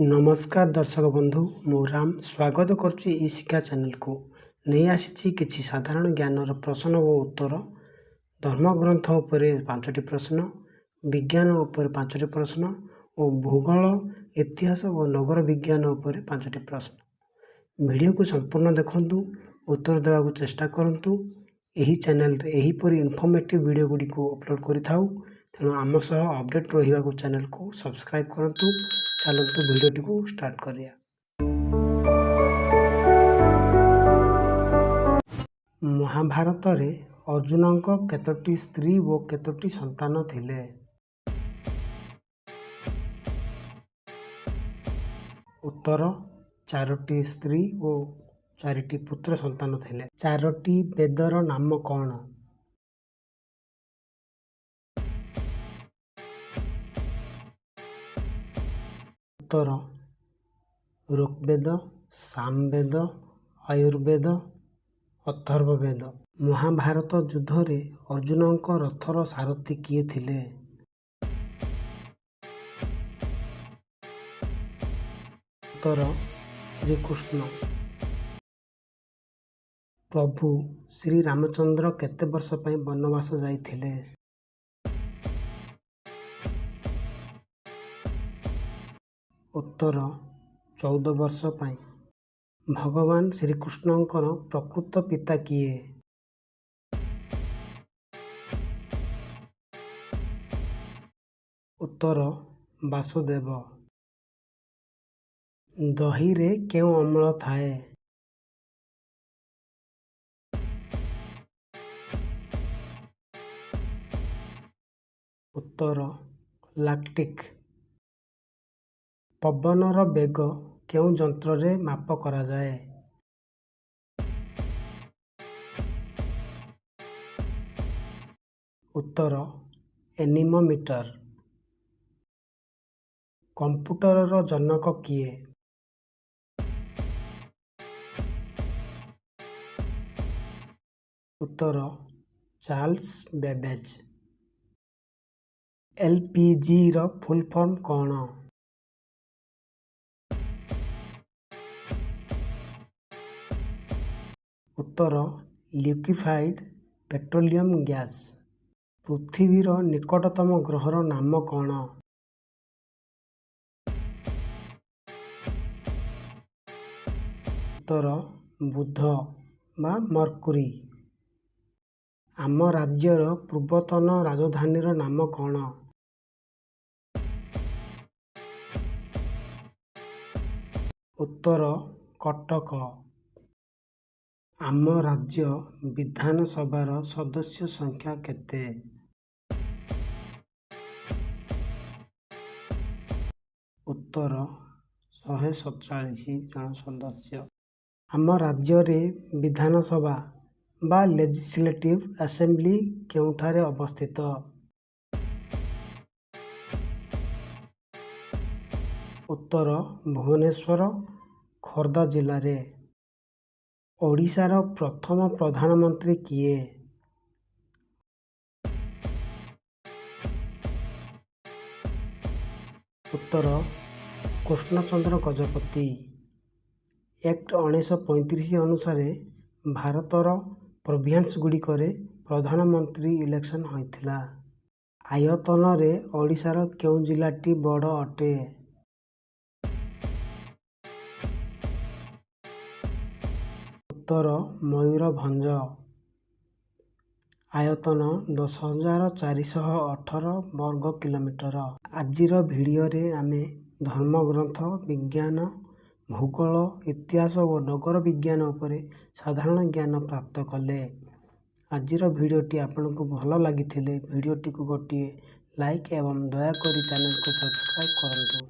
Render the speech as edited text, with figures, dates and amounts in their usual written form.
नमस्कार दर्शक बंधु मु राम स्वागत करुच्ची ई शिक्षा चैनल को नहीं आसी किसी साधारण ज्ञानर प्रश्न व उत्तर धर्मग्रंथ उपरे 5टी प्रश्न विज्ञान उपरे 5टी प्रश्न और भूगोल इतिहास और नगर विज्ञान उपरे 5टी प्रश्न वीडियो को संपूर्ण देखंतु उत्तर देवाक चेष्टा करंतु एही चैनल रे एही परि इन्फॉर्मेटिव वीडियो गुडी को अपलोड करिथाउ तेणु आम सह अपडेट रहिबाकु चैनल को सब्सक्राइब करंतु चलतु भिडियोटी को स्टार्ट करिया। महाभारत रे अर्जुन केतोटी स्त्री वो केतोटी संतान थिले? उत्तर 4टी स्त्री और 4टी पुत्र संतान थिले। 4टी वेदर नाम कौन? उत्तर ऋग्वेद, सामवेद, आयुर्वेद, अथर्ववेद। महाभारत युद्ध रे अर्जुन रथर सारथी किए थिले? उत्तर श्रीकृष्ण। प्रभु श्री रामचंद्र केते वर्ष पई वनवास जाइथिले? उत्तर 14 वर्ष पई। भगवान श्रीकृष्णଙ୍କର प्रकृत पिता किए? उत्तर वासुदेव। दही रे केउ अम्ल थाए? उत्तर लैक्टिक। पवनर बेग केउ यंत्र रे माप करा जाए? उत्तर एनीमोमीटर। कंप्यूटर रो जनक किए? उत्तर चार्ल्स बेबेज। एलपीजी रो फुल फॉर्म कौन? उत्तर लिक्विफाइड पेट्रोलियम गैस। पृथ्वीर निकटतम ग्रहर नाम कौन? उत्तर बुध बा मर्कुरी। आम राज्यर पूर्वतन राजधानीर नाम कौन? उत्तर कटक। आम राज्य विधानसभार सदस्य संख्या केते? उत्तर 147 जन सदस्य। आम राज्य रे विधानसभा बा लेजिस्लेटिव असेंबली केउठारे अवस्थित? उत्तर भुवनेश्वर खोर्धा जिले रे। ओडिशार प्रथम प्रधानमंत्री किए? उत्तर कृष्णचंद्र गजपति। एक्ट 1935 अनुसार भारतर प्रोविंस गुड़िक प्रधानमंत्री इलेक्शन होइथिला। आयतन रे ओडिशार केउ जिलाटी बड़ अटे? उत्तर मयूरभंज। आयतन 10,418 वर्ग किलोमीटर। आजिर भिडियो रे आमे धर्मग्रंथ, विज्ञान, भूगोल, इतिहास और नगर विज्ञान उपरे साधारण ज्ञान प्राप्त कले। आजिर भिडियोटी आपनको भल लागिथिले भिडियोटी को गोटिए लाइक एवं दया करी चैनल को सब्सक्राइब करंतु।